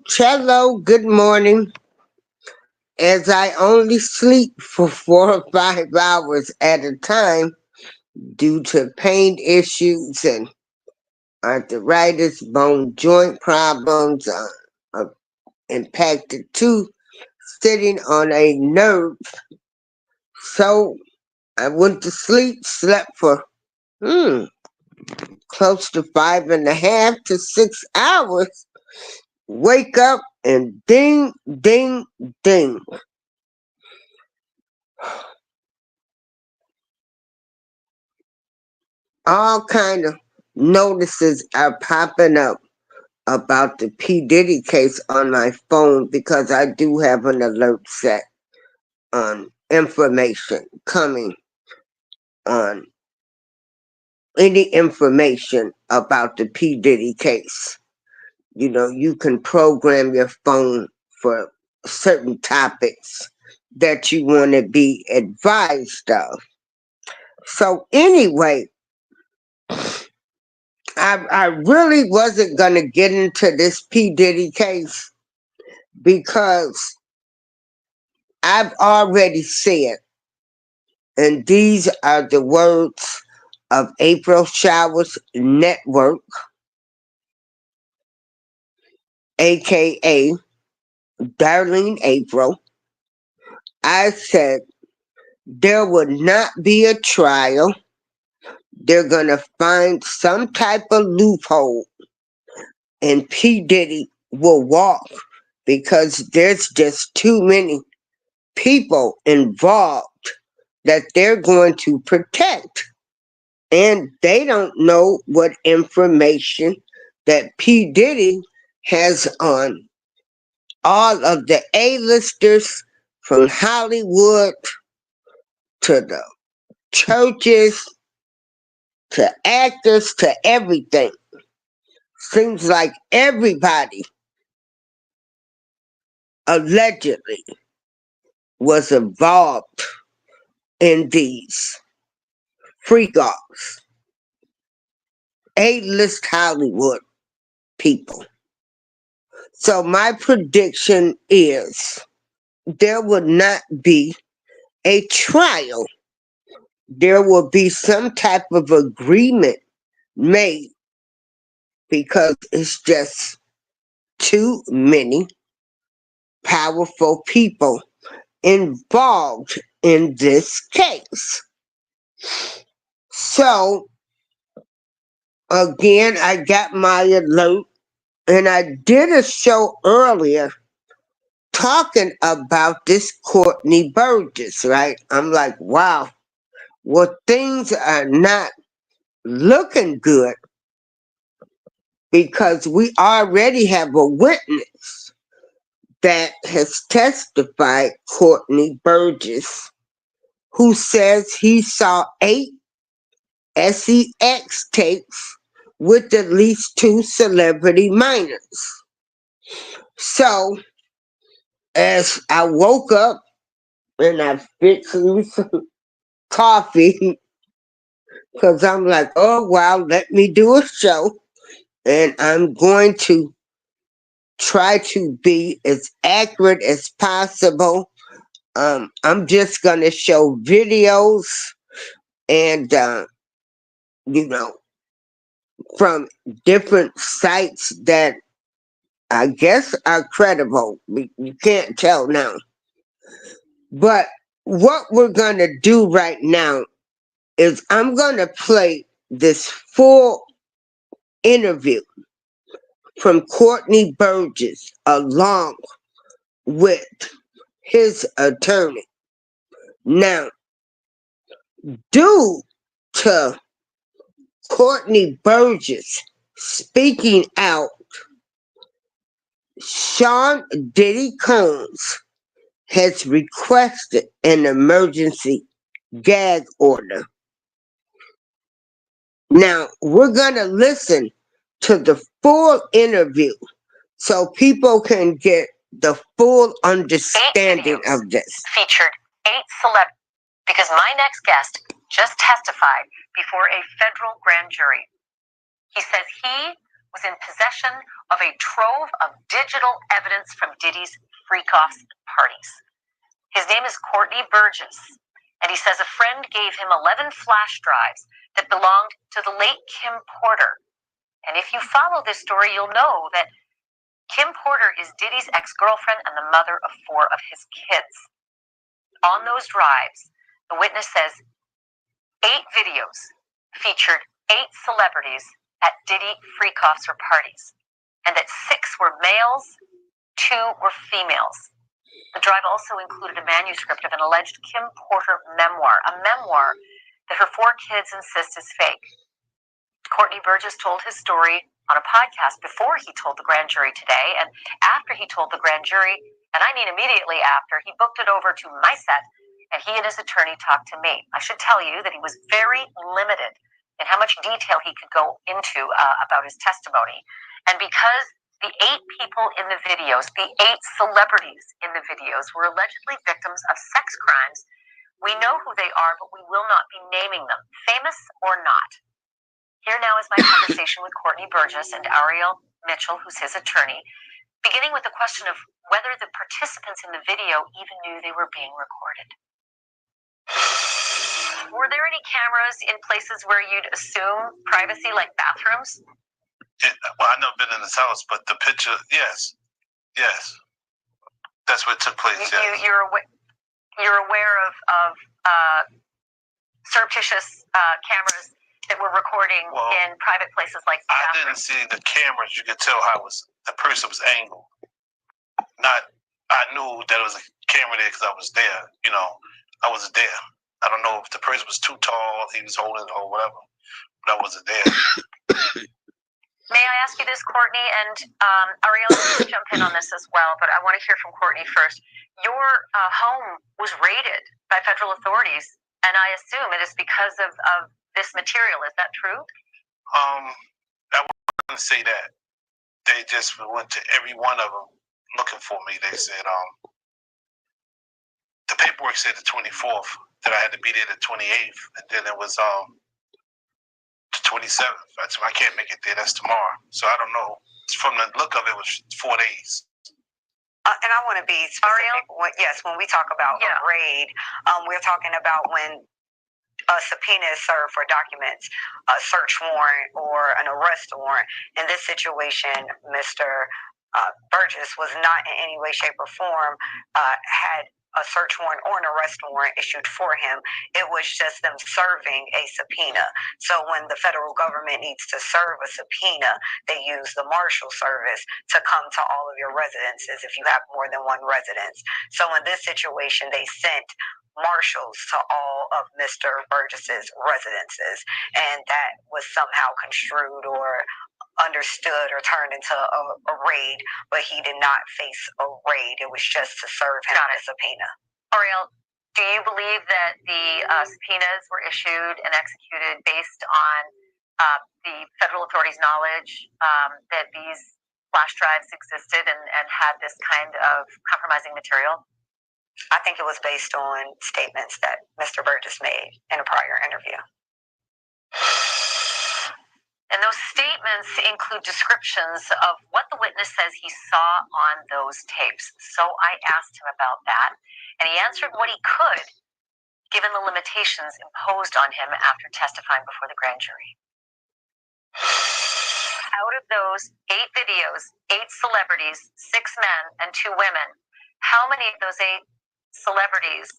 Cello, good morning. As I only sleep for 4 or 5 hours at a time due to pain issues and arthritis, bone joint problems, uh, impacted tooth, sitting on a nerve. So I went to sleep, slept for close to 5.5 to 6 hours, wake up and ding, ding, ding. All kind of notices are popping up about the P. Diddy case on my phone because I do have an alert set on information coming on any information about the P. Diddy case. You know, you can program your phone for certain topics that you want to be advised of. So anyway, I really wasn't going to get into this P. Diddy case because I've already said, and these are the words of April Showers Network, aka Darlene April. I said there would not be a trial. They're going to find some type of loophole, and P. Diddy will walk because there's just too many people involved that they're going to protect. And they don't know what information that P. Diddy has on all of the A-listers from Hollywood to the churches to actors to everything. Seems like everybody allegedly was involved in these freak-offs. A-list Hollywood people. So my prediction is there will not be a trial. There will be some type of agreement made because it's just too many powerful people involved in this case. So again, I got my alert, and I did a show earlier talking about this Courtney Burgess, right? I'm like, wow, well, things are not looking good because we already have a witness that has testified, Courtney Burgess, who says he saw 8 sex tapes with at least 2 celebrity minors. So, as I woke up and I fixed me some coffee, because I'm like, oh, wow, let me do a show. And I'm going to try to be as accurate as possible. I'm just going to show videos and, you know, from different sites that I guess are credible. You can't tell now. But what we're going to do right now is I'm going to play this full interview from Courtney Burgess along with his attorney. Now, due to Courtney Burgess speaking out, Sean Diddy Combs has requested an emergency gag order. Now, we're going to listen to the full interview so people can get the full understanding of this. Featured 8 celebrities because my next guest just testified before a federal grand jury. He says he was in possession of a trove of digital evidence from Diddy's freak-off parties. His name is Courtney Burgess, and he says a friend gave him 11 flash drives that belonged to the late Kim Porter. And if you follow this story, you'll know that Kim Porter is Diddy's ex-girlfriend and the mother of 4 of his kids. On those drives, the witness says 8 videos featured 8 celebrities at Diddy freak-offs or parties, and that 6 were males, 2 were females. The drive also included a manuscript of an alleged Kim Porter memoir, a memoir that her 4 kids insist is fake. Courtney Burgess told his story on a podcast before he told the grand jury today, and after he told the grand jury, and I mean immediately after, he booked it over to my set, and he and his attorney talked to me. I should tell you that he was very limited in how much detail he could go into about his testimony. And because the 8 people in the videos, the 8 celebrities in the videos were allegedly victims of sex crimes, we know who they are, but we will not be naming them, famous or not. Here now is my conversation with Courtney Burgess and Ariel Mitchell, who's his attorney, beginning with the question of whether the participants in the video even knew they were being recorded. Were there any cameras in places where you'd assume privacy, like bathrooms? Well, I've never been in this house, but the picture, yes. That's what took place, yes. You're aware of surreptitious cameras that were recording in private places like bathrooms? I didn't see the cameras. You could tell how the person was angled. I knew that it was a camera there because I was there. I wasn't there. I don't know if the person was too tall, he was holding or whatever, but I wasn't there. May I ask you this, Courtney, and Ariel, you can jump in on this as well, but I want to hear from Courtney first. Your home was raided by federal authorities, and I assume it is because of this material. Is that true? I wouldn't say that. They just went to every one of them looking for me. They said the paperwork said the 24th, that I had to be there the 28th, and then it was the 27th. I can't make it there. That's tomorrow. So I don't know. From the look of it, it was 4 days. And I want to be specific. When we talk about a raid, we're talking about when a subpoena is served for documents, a search warrant, or an arrest warrant. In this situation, Mr. Burgess was not in any way, shape, or form had a search warrant or an arrest warrant issued for him. It was just them serving a subpoena. So when the federal government needs to serve a subpoena, they use the Marshal Service to come to all of your residences if you have more than one residence. So in this situation, they sent marshals to all of Mr. Burgess's residences, and that was somehow construed or understood or turned into a raid, but he did not face a raid. It was just to serve him a subpoena. Ariel, Do you believe that the subpoenas were issued and executed based on the federal authorities' knowledge that these flash drives existed and had this kind of compromising material? I think it was based on statements that Mr. Burgess made in a prior interview. And those statements include descriptions of what the witness says he saw on those tapes. So I asked him about that, and he answered what he could, given the limitations imposed on him after testifying before the grand jury. Out of those 8 videos, 8 celebrities, 6 men, and 2 women, how many of those 8 celebrities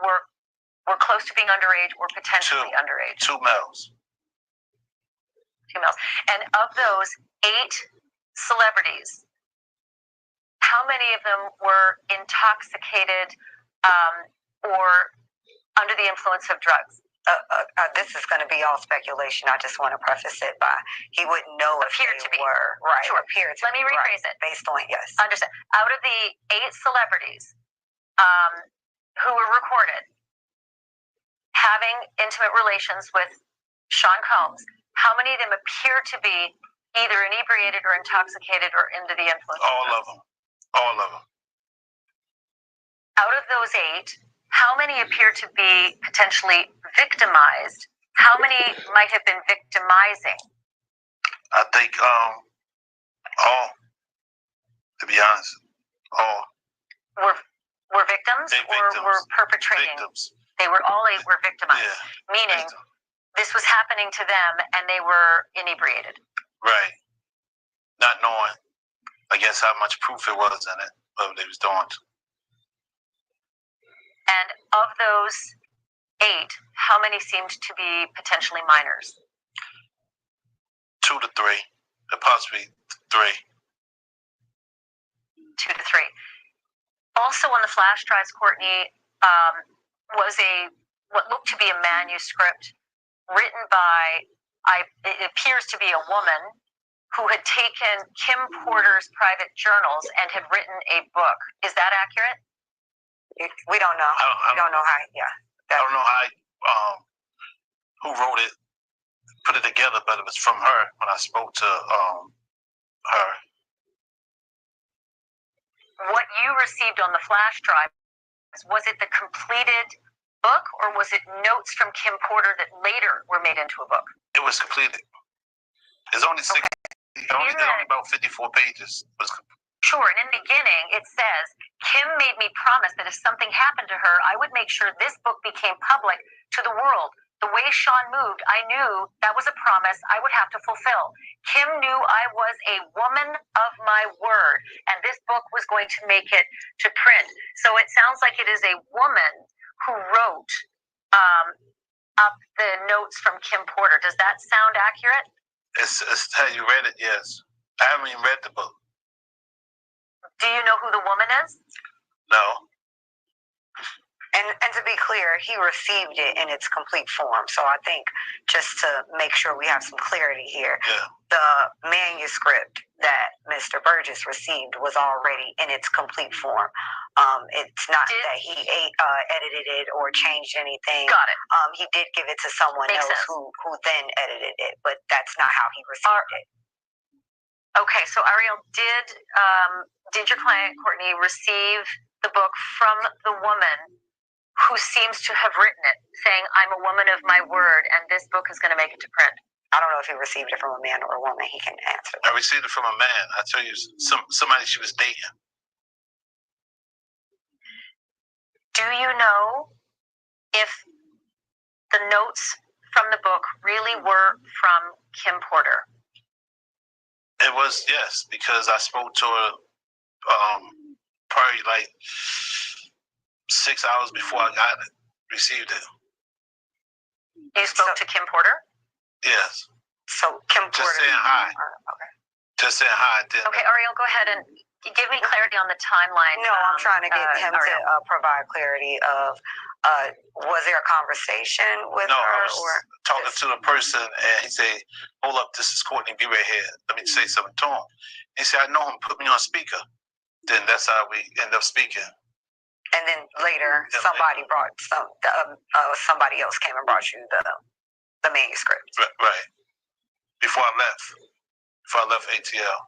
were close to being underage or potentially underage? 2 males. 2 males. And of those 8 celebrities, how many of them were intoxicated or under the influence of drugs? This is going to be all speculation. I just want to preface it by he wouldn't know if Appeared they to be. were right. Sure. Appeared to Let me be rephrase right, it. based on yes. Understand. Out of the 8 celebrities who were recorded having intimate relations with Sean Combs, how many of them appear to be either inebriated or intoxicated or under the influence? All of them. All of them. Out of those 8, how many appear to be potentially victimized? How many might have been victimizing? I think all. To be honest, all. Were victims or were perpetrating? Victims. They were all 8 were victimized. Yeah. Meaning this was happening to them and they were inebriated. Right. Not knowing, I guess, how much proof it was in it, what they was doing. And of those 8, how many seemed to be potentially minors? 2 to 3, possibly 3. 2 to 3. Also on the flash drives, Courtney, was what looked to be a manuscript written by, it appears to be a woman who had taken Kim Porter's private journals and had written a book. Is that accurate? We don't know. We don't know how. Yeah. I don't know how who wrote it, put it together, but it was from her when I spoke to her. What you received on the flash drive, was it the completed book or was it notes from Kim Porter that later were made into a book? It was completed. It's only only about 54 pages. Sure, and in the beginning it says, Kim made me promise that if something happened to her, I would make sure this book became public to the world. The way Sean moved, I knew that was a promise I would have to fulfill. Kim knew I was a woman of my word, and this book was going to make it to print. So it sounds like it is a woman who wrote up the notes from Kim Porter. Does that sound accurate? It's how you read it, yes. I haven't even read the book. Do you know who the woman is? No. And to be clear, he received it in its complete form. So I think just to make sure we have some clarity here, the manuscript that Mr. Burgess received was already in its complete form. It's not that he edited it or changed anything. Got it. He did give it to someone Makes else sense. who then edited it, but that's not how he received it. Okay, so Ariel, did your client Courtney receive the book from the woman who seems to have written it, saying, I'm a woman of my word, and this book is going to make it to print? I don't know if he received it from a man or a woman. He can answer that. I received it from a man. I tell you, somebody she was dating. Do you know if the notes from the book really were from Kim Porter? It was, yes, because I spoke to her probably like 6 hours before I received it. You spoke to Kim Porter? Yes. So Kim Porter. Just saying hi. Okay. Just saying hi. Okay, Ariel, go ahead and give me clarity on the timeline. No, I'm trying to get him to provide clarity of, was there a conversation with her? I was talking to the person, and he said, hold up, this is Courtney, be right here. Let me say something to him. He said, I know him, put me on speaker. Then that's how we end up speaking. And then later, somebody else came and brought you the manuscript. Right. Before I left ATL.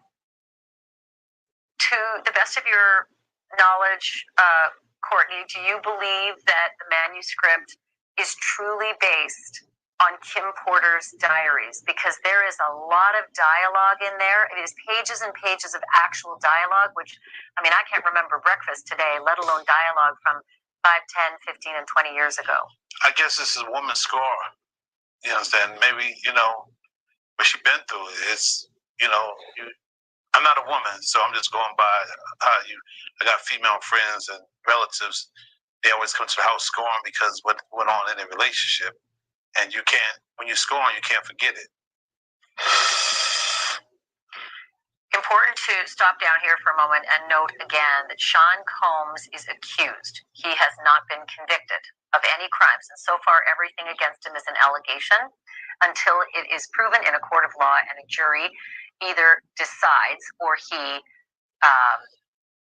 To the best of your knowledge, Courtney, do you believe that the manuscript is truly based on Kim Porter's diaries? Because there is a lot of dialogue in there. It is pages and pages of actual dialogue, which, I mean, I can't remember breakfast today, let alone dialogue from 5, 10, 15, and 20 years ago. I guess this is a woman's score. You understand? Maybe, what she's been through is, I'm not a woman, so I'm just going by I got female friends and relatives. They always come to the house scoring because what went on in their relationship. And you can't, when you're scoring, you can't forget it. Important to stop down here for a moment and note again that Sean Combs is accused. He has not been convicted of any crimes. And so far, everything against him is an allegation until it is proven in a court of law and a jury either decides or he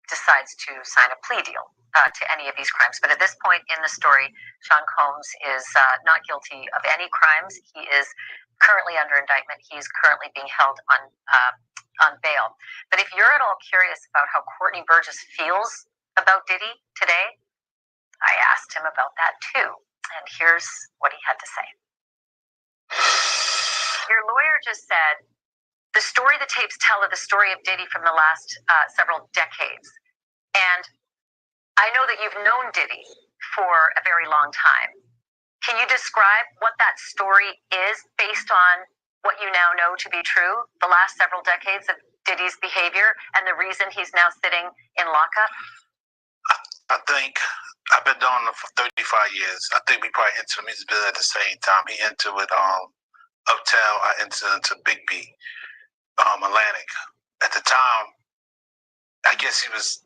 decides to sign a plea deal to any of these crimes. But at this point in the story, Sean Combs is not guilty of any crimes. He is currently under indictment. He is currently being held on bail. But if you're at all curious about how Courtney Burgess feels about Diddy today, I asked him about that too. And here's what he had to say. Your lawyer just said, the story the tapes tell are the story of Diddy from the last several decades. And I know that you've known Diddy for a very long time. Can you describe what that story is based on what you now know to be true, the last several decades of Diddy's behavior and the reason he's now sitting in lockup? I think I've been doing it for 35 years. I think we probably entered the music business at the same time. He entered with Uptown, I entered into Big B, Atlantic. At the time, I guess he was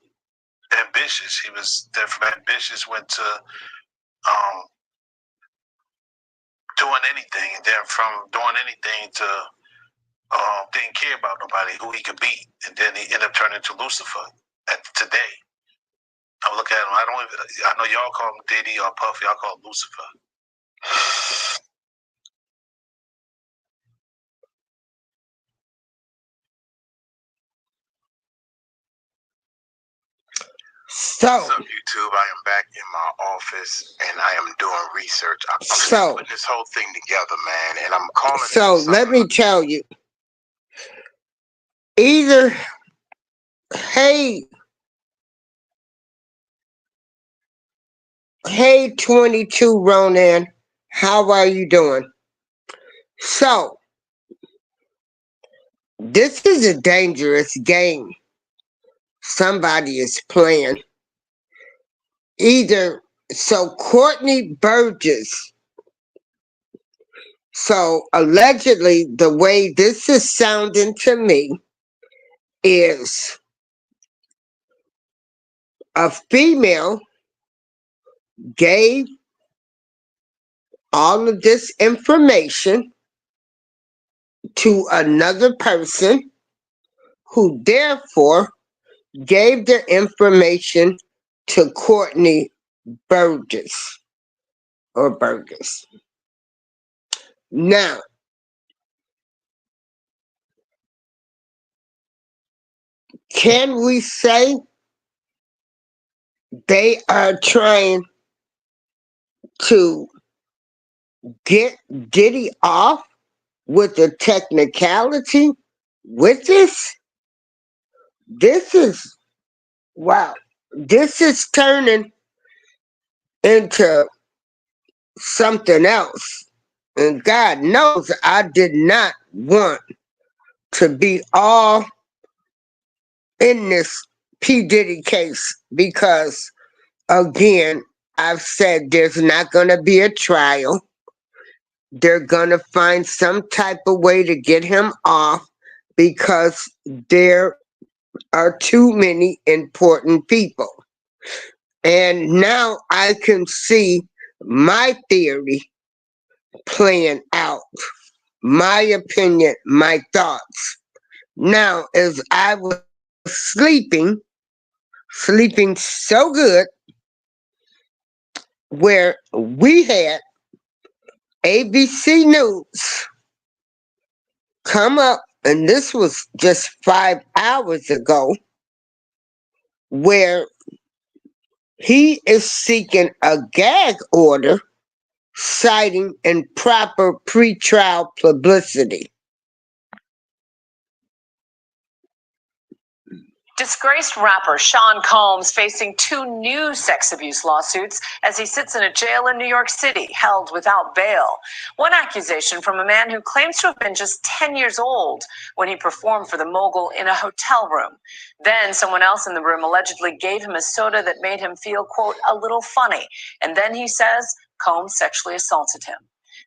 ambitious. He was from ambitious, went to doing anything, and then from doing anything to didn't care about nobody, who he could beat, and then he ended up turning into Lucifer. Today, I look at him. I know y'all call him Diddy or Puff. Y'all call him Lucifer. So, what's up, YouTube? I am back in my office and I am doing research. I'm just putting this whole thing together, man, and I'm calling. So let me tell you, either hey 22 Ronan, how are you doing? So this is a dangerous game somebody is playing. So Courtney Burgess, so allegedly the way this is sounding to me is a female gave all of this information to another person who therefore gave the information to Courtney Burgess or Burgess. Now, can we say they are trying to get Diddy off with a technicality with this? This is, wow, this is turning into something else. And God knows I did not want to be all in this P. Diddy case because, again, I've said there's not going to be a trial. They're going to find some type of way to get him off because there are too many important people. And now I can see my theory playing out, my opinion, my thoughts. Now, as I was sleeping so good, where we had ABC News come up, and this was just 5 hours ago, where he is seeking a gag order citing improper pretrial publicity. Disgraced rapper Sean Combs facing 2 new sex abuse lawsuits as he sits in a jail in New York City, held without bail. One accusation from a man who claims to have been just 10 years old when he performed for the mogul in a hotel room. Then someone else in the room allegedly gave him a soda that made him feel, quote, a little funny. And then he says Combs sexually assaulted him.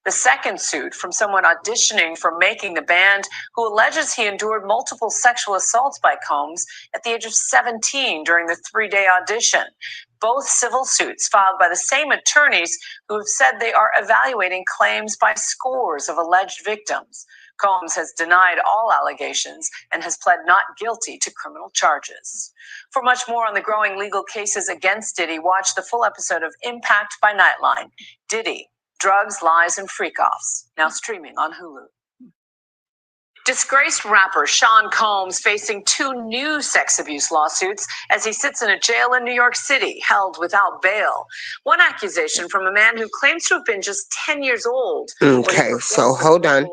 The second suit from someone auditioning for Making the Band who alleges he endured multiple sexual assaults by Combs at the age of 17 during the 3-day audition. Both civil suits filed by the same attorneys who have said they are evaluating claims by scores of alleged victims. Combs has denied all allegations and has pled not guilty to criminal charges. For much more on the growing legal cases against Diddy, watch the full episode of Impact by Nightline. Diddy, Drugs, Lies, and Freak-Offs, now streaming on Hulu. Disgraced rapper Sean Combs facing 2 new sex abuse lawsuits as he sits in a jail in New York City, held without bail. One accusation from a man who claims to have been just 10 years old. Okay, so hold on.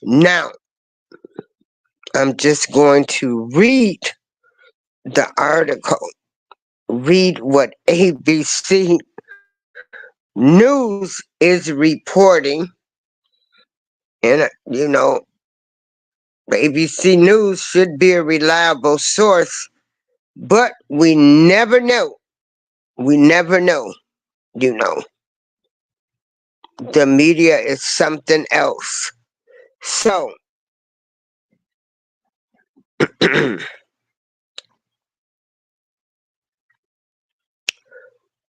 Now, I'm just going to read the article, read what ABC News is reporting. And, you know, ABC News should be a reliable source, but we never know. We never know, you know. The media is something else. So,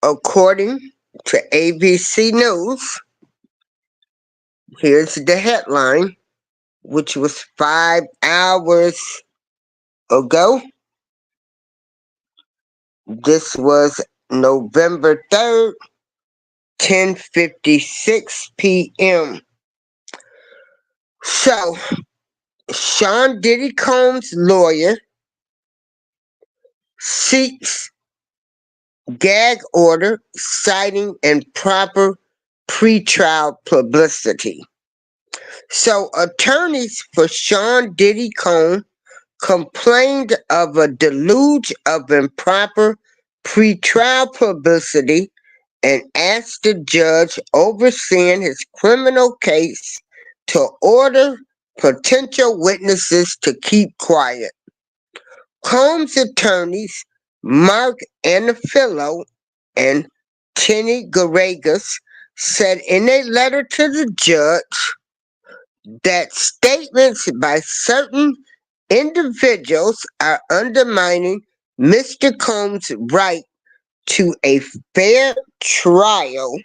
according to ABC News, here's the headline, which was 5 hours ago. This was November 3rd, 10:56 p.m. So, Sean Diddy Combs' lawyer seeks gag order citing improper pretrial publicity. So, attorneys for Sean Diddy Combs complained of a deluge of improper pretrial publicity and asked the judge overseeing his criminal case to order potential witnesses to keep quiet. Combs' attorneys, Mark Anafilo and Tenny Garagas, said in a letter to the judge that statements by certain individuals are undermining Mr. Combs' right to a fair trial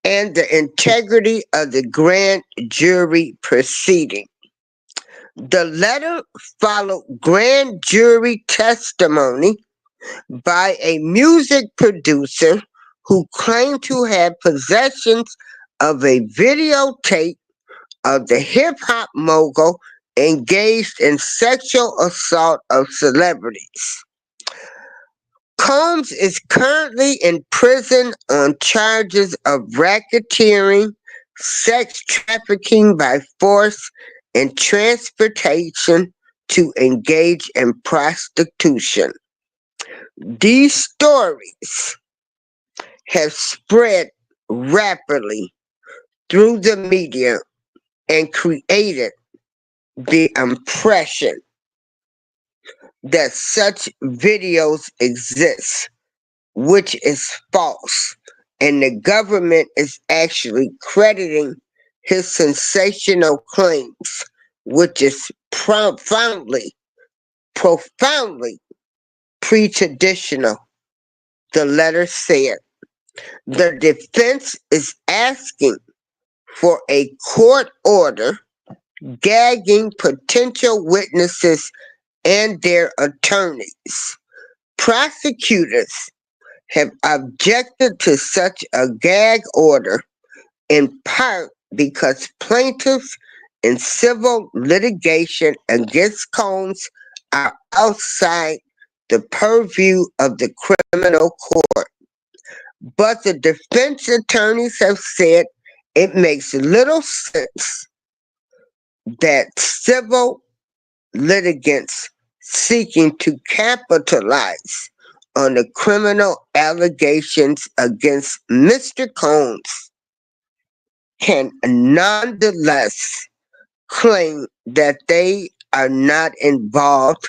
and the integrity of the grand jury proceeding. The letter followed grand jury testimony by a music producer who claimed to have possessions of a videotape of the hip-hop mogul engaged in sexual assault of celebrities. Combs is currently in prison on charges of racketeering, sex trafficking by force, and transportation to engage in prostitution. These stories have spread rapidly through the media and created the impression that such videos exist, which is false, and the government is actually crediting his sensational claims, which is profoundly pre-traditional. The letter said the defense is asking for a court order gagging potential witnesses and their attorneys. Prosecutors have objected to such a gag order in part because plaintiffs in civil litigation against Combs are outside the purview of the criminal court. But the defense attorneys have said it makes little sense that civil litigants seeking to capitalize on the criminal allegations against Mr. Combs can nonetheless claim that they are not involved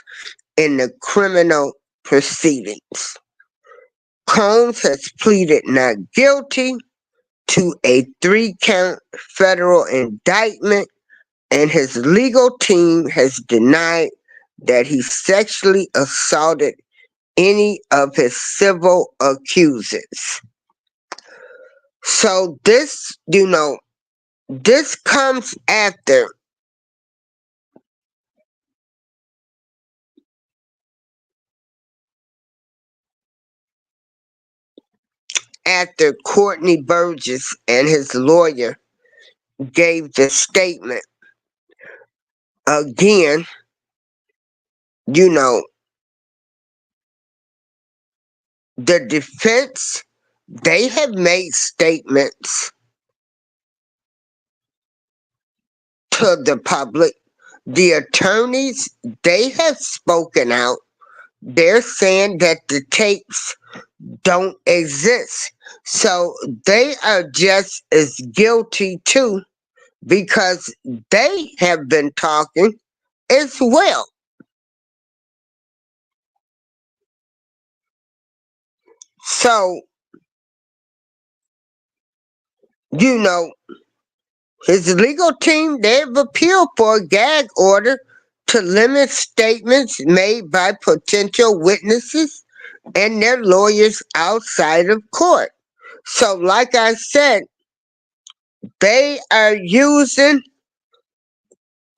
in the criminal proceedings. Combs has pleaded not guilty to a 3-count federal indictment, and his legal team has denied that he sexually assaulted any of his civil accusers. So this, this comes after Courtney Burgess and his lawyer gave the statement. Again, the defense, they have made statements to the public. The attorneys, they have spoken out. They're saying that the tapes don't exist. So they are just as guilty too, because they have been talking as well. So, his legal team, they've appealed for a gag order to limit statements made by potential witnesses and their lawyers outside of court. So, like I said, they are using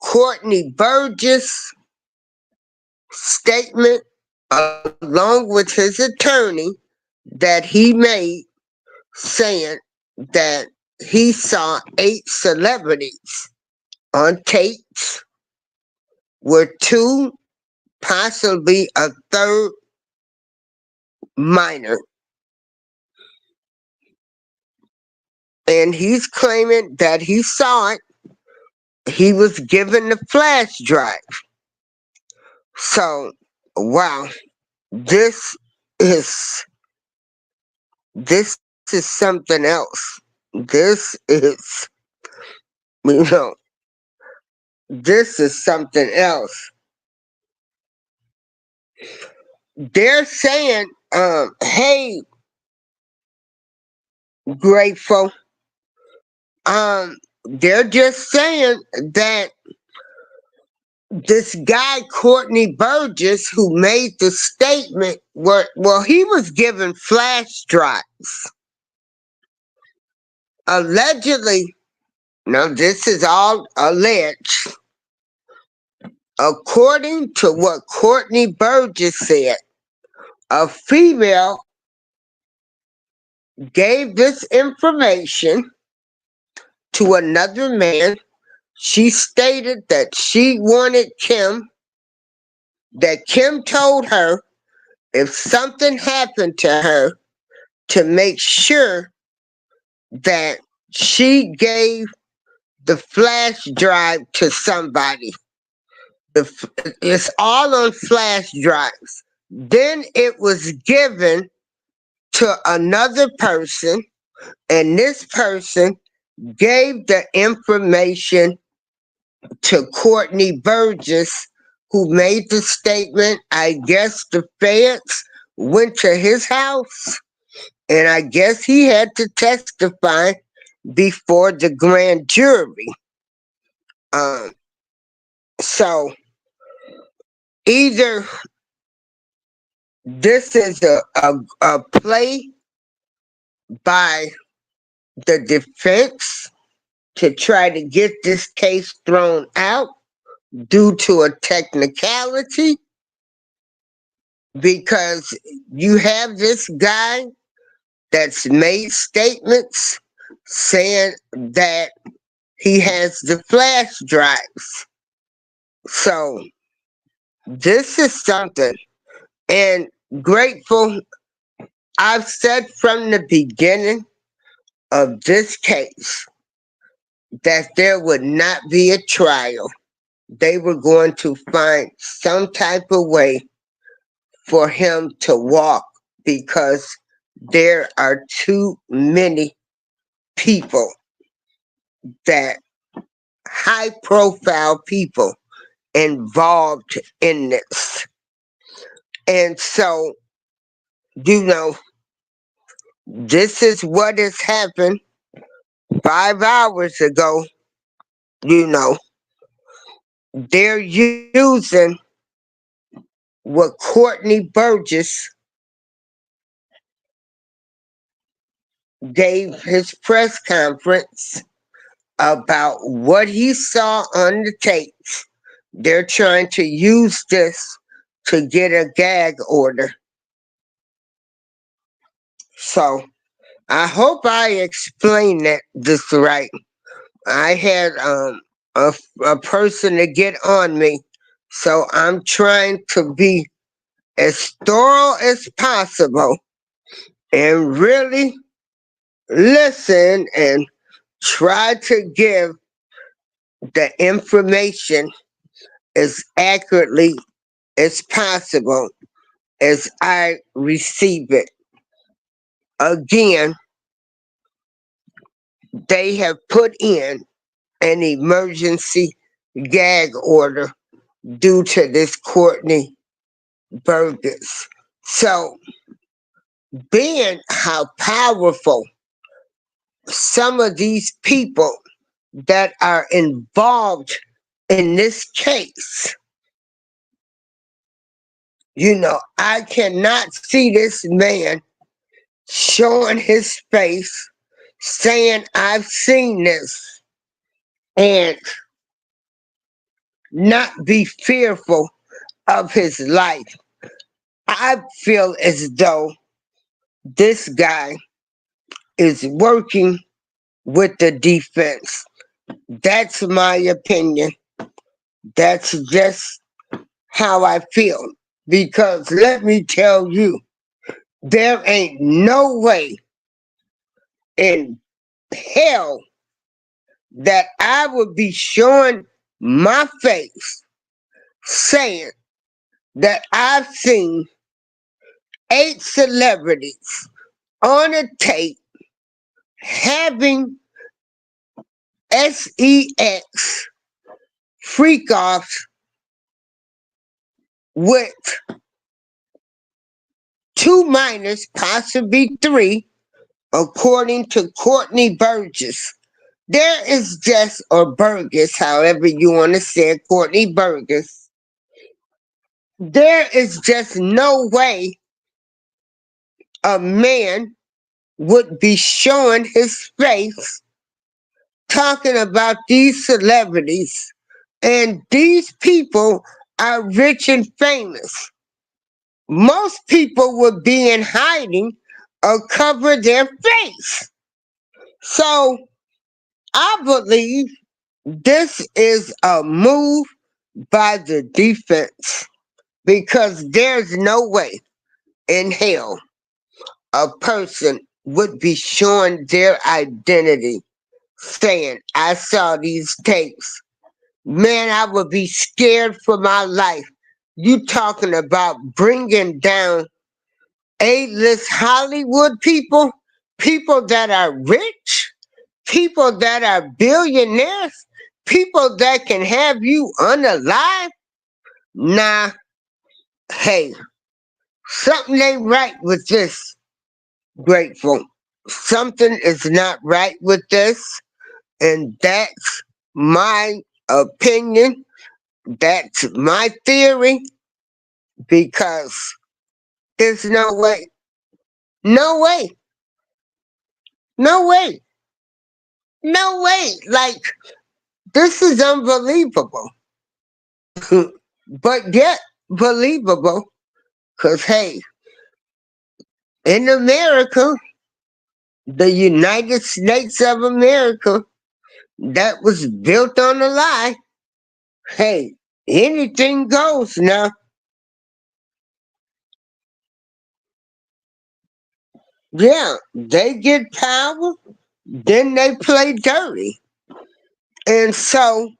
Courtney Burgess' statement along with his attorney that he made, saying that he saw 8 celebrities on tapes with 2, possibly a 3rd minor. And he's claiming that he saw it. He was given the flash drive. So, wow, this is something else. This is, this is something else. They're saying, hey, Grateful, they're just saying that this guy, Courtney Burgess, who made the statement, he was given flash drives. Allegedly, now this is all alleged, according to what Courtney Burgess said, a female gave this information to another man. She stated that she wanted Kim, that Kim told her if something happened to her to make sure that she gave the flash drive to somebody. It's all on flash drives. Then it was given to another person, and this person gave the information to Courtney Burgess, who made the statement. I guess the feds went to his house, and I guess he had to testify before the grand jury. So either this is a play by the defense to try to get this case thrown out due to a technicality, because you have this guy that's made statements saying that he has the flash drives. So this is something. And grateful, I've said from the beginning of this case that there would not be a trial. They were going to find some type of way for him to walk because there are too many people, that high profile people involved in this. And so, you know, this is what has happened 5 hours ago. You know, they're using what Courtney Burgess gave his press conference about what he saw on the tapes. They're trying to use this to get a gag order. So I hope I explained this right. I had a person to get on me, so I'm trying to be as thorough as possible and really listen and try to give the information as accurately as possible as I receive it. Again, they have put in an emergency gag order due to this Courtney Burgess. So, being how powerful some of these people that are involved in this case, you know, I cannot see this man showing his face saying, I've seen this, and not be fearful of his life. I feel as though this guy is working with the defense. That's my opinion. That's just how I feel. Because let me tell you, there ain't no way in hell that I would be showing my face saying that I've seen 8 celebrities on a tape having sex freak offs with 2 minors, possibly 3, according to Courtney Burgess. There is just, or Burgess, however you want to say it, Courtney Burgess. There is just no way a man would be showing his face talking about these celebrities. And these people are rich and famous. Most people would be in hiding or cover their face. So I believe this is a move by the defense because there's no way in hell a person would be showing their identity saying, I saw these tapes. Man, I would be scared for my life. You talking about bringing down A-list Hollywood people, people that are rich, people that are billionaires, people that can have you unalive? Nah, hey, something ain't right with this, Grateful. Something is not right with this, and that's my opinion. That's my theory, because there's no way, no way, no way, no way. Like, this is unbelievable, but yet believable, Because, hey, in America, the United States of America, that was built on a lie. Hey, anything goes now. Yeah, they get power, then they play dirty. And so,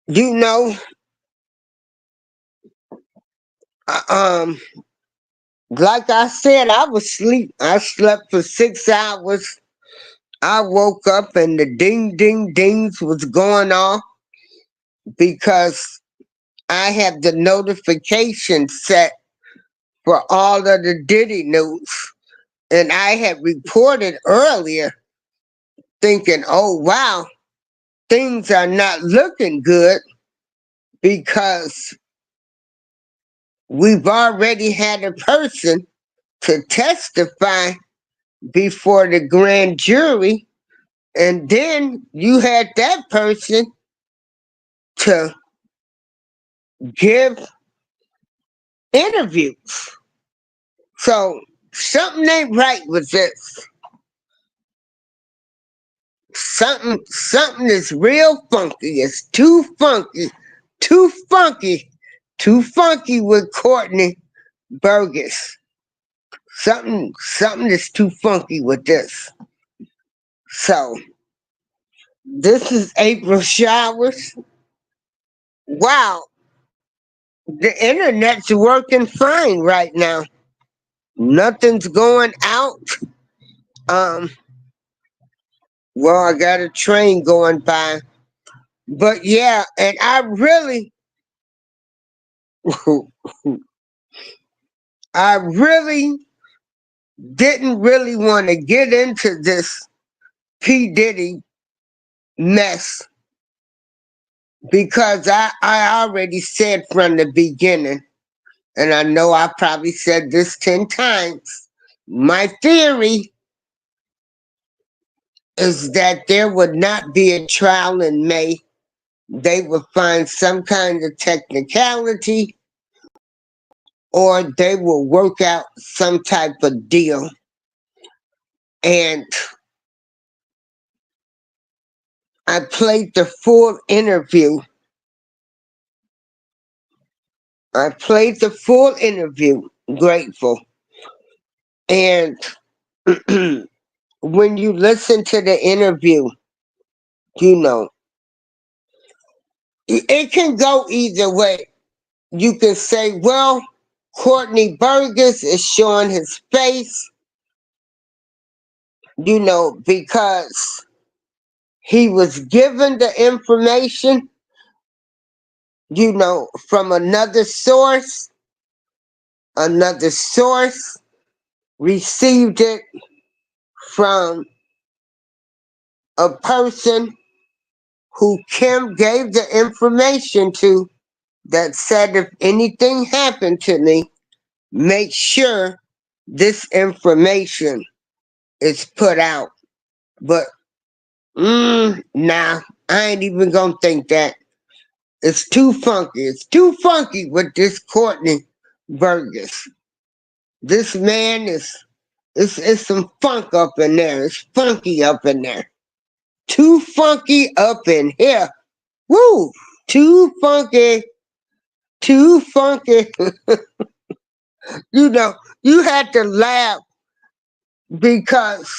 you know, um, like I said, I was asleep. I slept for 6 hours. I woke up and the ding ding dings was going off because I have the notification set for all of the Diddy news. And I had reported earlier thinking, oh wow, things are not looking good because we've already had a person to testify before the grand jury, and then you had that person to give interviews. So something ain't right with this. Something is real funky. It's too funky, too funky, too funky with Courtney Burgess. Something is too funky with this. So this is April Showers. Wow, the internet's working fine right now. Nothing's going out. Um, well, I got a train going by. But yeah, and I really, I really didn't really want to get into this P. Diddy mess because I already said from the beginning, and I know I probably said this 10 times, my theory is that there would not be a trial in May. They would find some kind of technicality or they will work out some type of deal. And I played the full interview. Grateful. And when you listen to the interview, you know, it can go either way. You can say, well, Courtney Burgess is showing his face, you know, because he was given the information, you know, from another source received it from a person who Kim gave the information to that said if anything happened to me, make sure this information is put out. But nah, I ain't even gonna think that. It's too funky. It's too funky with this Courtney Burgess. This man is it's some funk up in there. It's funky up in there. Too funky up in here. Woo! Too funky. Too funky. You know, you had to laugh because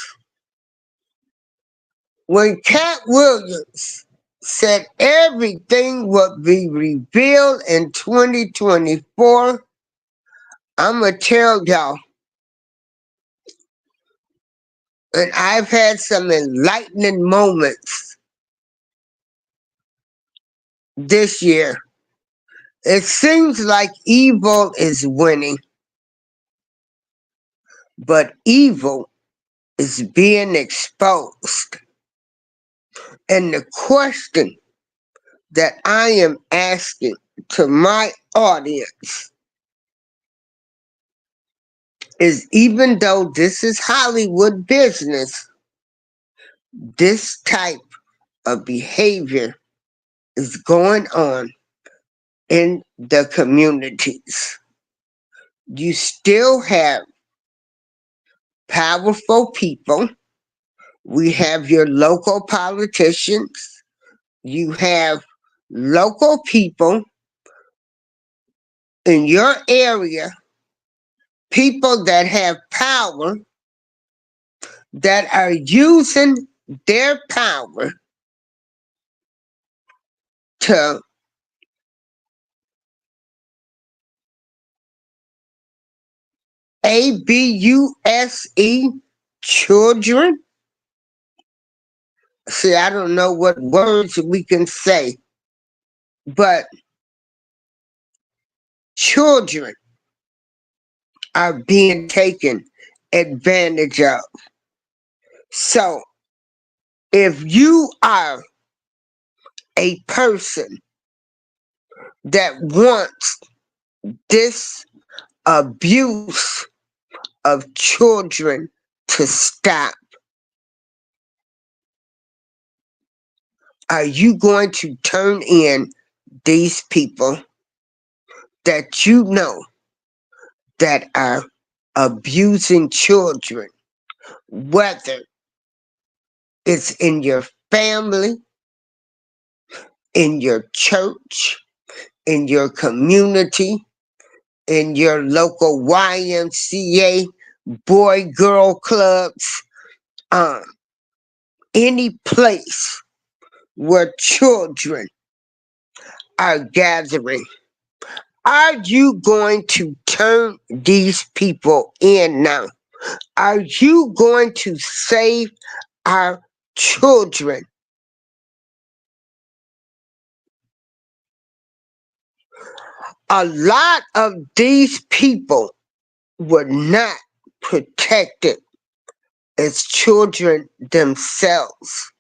when Cat Williams said everything would be revealed in 2024, I'm going to tell y'all, and I've had some enlightening moments this year. It seems like evil is winning, but evil is being exposed. And the question that I am asking to my audience is, even though this is Hollywood business, this type of behavior is going on in the communities. You still have powerful people. We have your local politicians. You have local people in your area, people that have power that are using their power to abuse children. See, I don't know what words we can say, but children are being taken advantage of. So if you are a person that wants this abuse of children to stop, are you going to turn in these people that you know that are abusing children, whether it's in your family, in your church, in your community, in your local YMCA, boy girl clubs, um, any place where children are gathering? Are you going to turn these people in now? Are you going to save our children? A lot of these people were not protected as children themselves.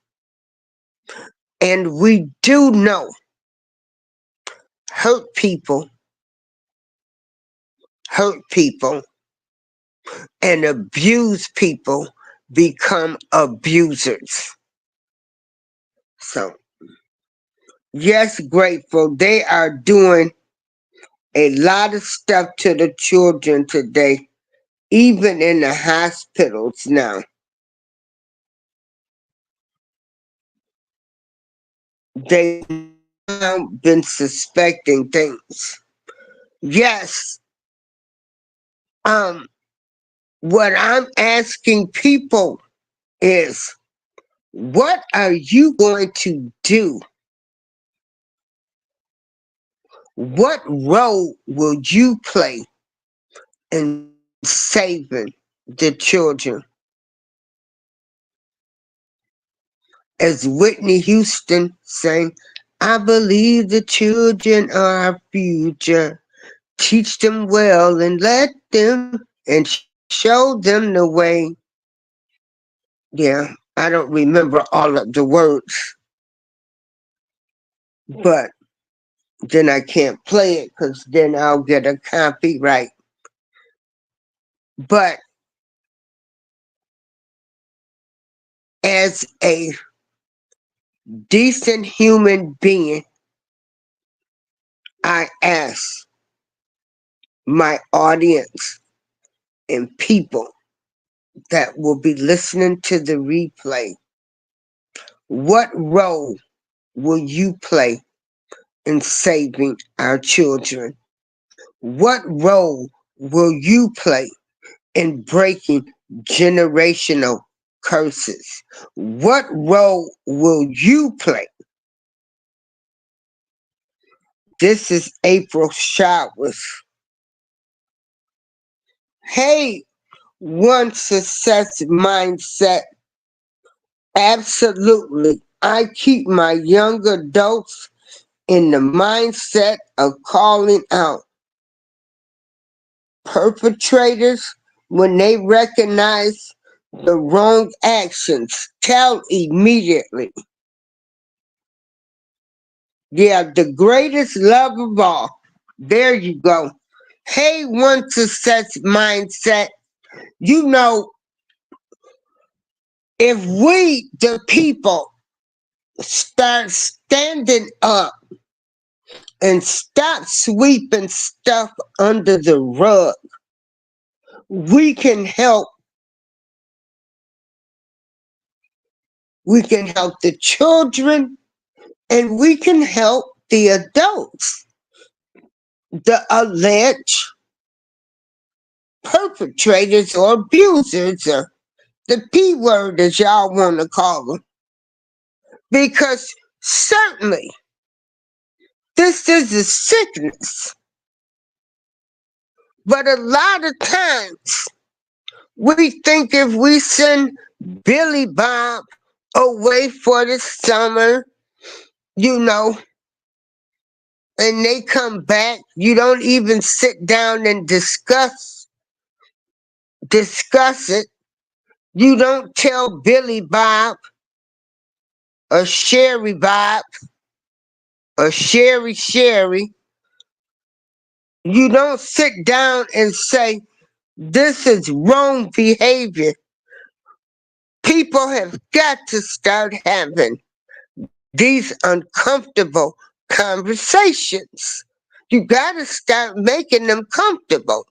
And we do know hurt people, and abuse people become abusers. So, yes, grateful. They are doing a lot of stuff to the children today, even in the hospitals now. They've now been suspecting things. Yes, what I'm asking people is, what are you going to do? What role will you play in saving the children? As Whitney Houston sang, I believe the children are our future. Teach them well and let them and show them the way. Yeah, I don't remember all of the words, but then I can't play it because then I'll get a copyright. But as a decent human being, I ask my audience and people that will be listening to the replay, what role will you play in saving our children? What role will you play in breaking generational curses? What role will you play? This is April Showers. Hey, one success mindset. Absolutely. I keep my young adults in the mindset of calling out perpetrators when they recognize the wrong actions. Tell immediately. Yeah, the greatest love of all. There you go. Hey, one success mindset. You know, if we, the people, start standing up and stop sweeping stuff under the rug, we can help. We can help the children, and we can help the adults, the alleged perpetrators or abusers, or the P word as y'all want to call them. Because certainly this is a sickness. But a lot of times we think if we send Billy Bob away for the summer, you know, and they come back, you don't even sit down and discuss it. You don't tell Billy Bob or Sherry Bob or Sherry. You don't sit down and say, this is wrong behavior. People have got to start having these uncomfortable conversations. You got to start making them comfortable.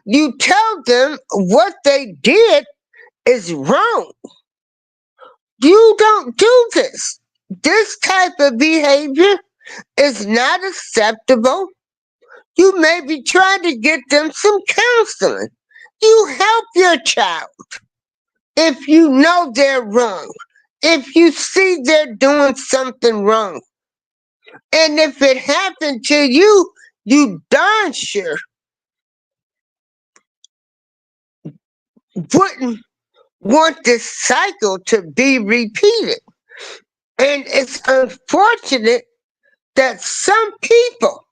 You tell them what they did is wrong. You don't do this. This type of behavior is not acceptable. You maybe try to get them some counseling. You help your child if you know they're wrong. If you see they're doing something wrong. And if it happened to you, you darn sure wouldn't want this cycle to be repeated. And it's unfortunate that some people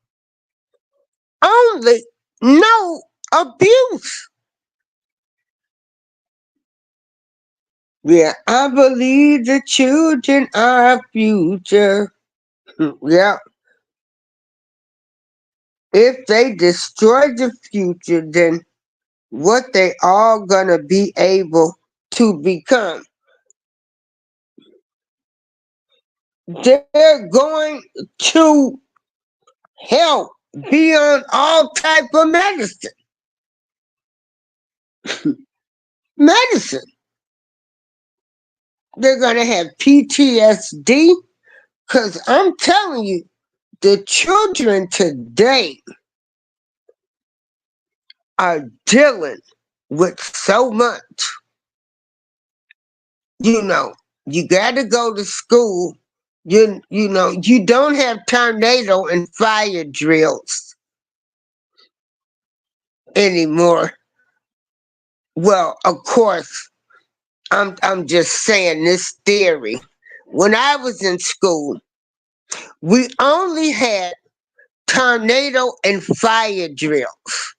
only know abuse. Yeah, I believe the children are our future. Yeah. If they destroy the future, then what they all gonna be able to become? They're going to help be on all type of medicine. Medicine. They're gonna have PTSD. Cause I'm telling you, the children today are dealing with so much. You know, you gotta go to school. You know, you don't have tornado and fire drills anymore. Well, of course, I'm just saying this theory. When I was in school, we only had tornado and fire drills.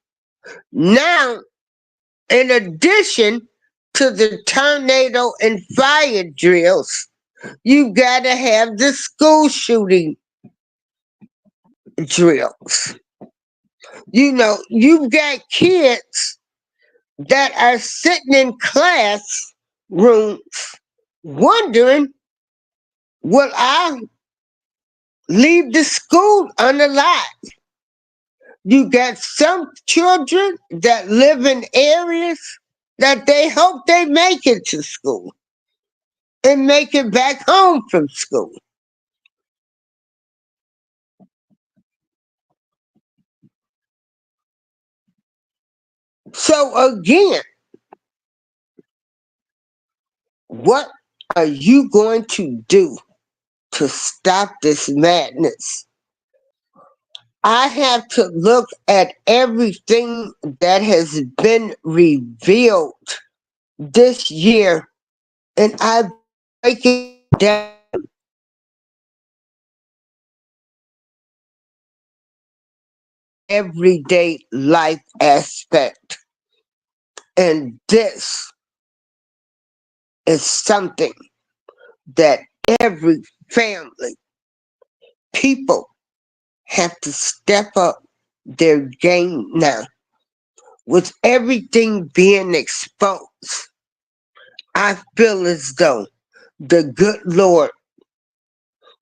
Now, in addition to the tornado and fire drills, you gotta have the school shooting drills. You know, you've got kids that are sitting in classrooms wondering, will I leave the school unalive? You got some children that live in areas that they hope they make it to school and make it back home from school. So again, what are you going to do to stop this madness? I have to look at everything that has been revealed this year, and I break it down everyday life aspect. And this is something that every family, people have to step up their game now. With everything being exposed, I feel as though the good Lord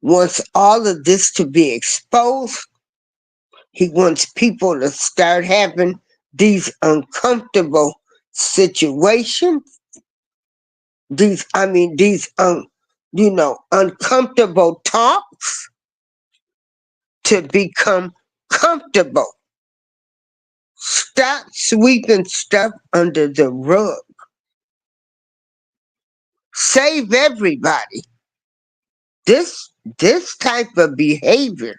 wants all of this to be exposed. He wants people to start having these uncomfortable situations, these uncomfortable talks to become comfortable. Stop sweeping stuff under the rug. Save everybody. This type of behavior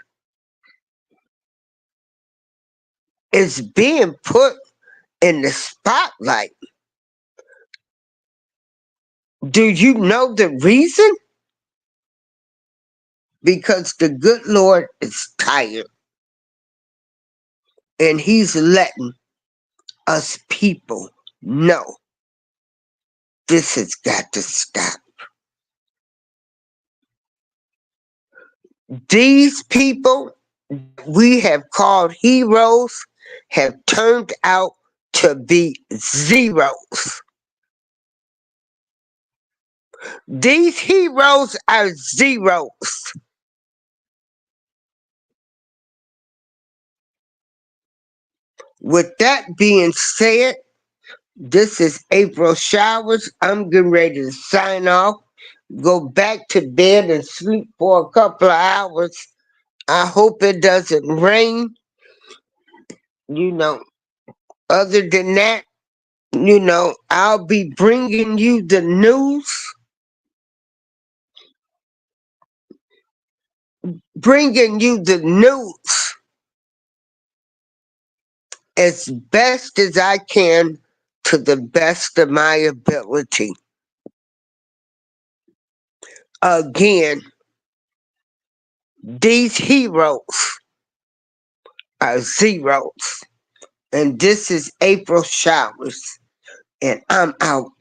is being put in the spotlight. Do you know the reason? Because the good Lord is tired and he's letting us people know this has got to stop. These people we have called heroes have turned out to be zeros. These heroes are zeros. With that being said, this is April Showers. I'm getting ready to sign off, go back to bed and sleep for a couple of hours. I hope it doesn't rain. You know, other than that, I'll be bringing you the news, as best as I can to the best of my ability. Again, these heroes are zeros. And this is April Showers. And I'm out.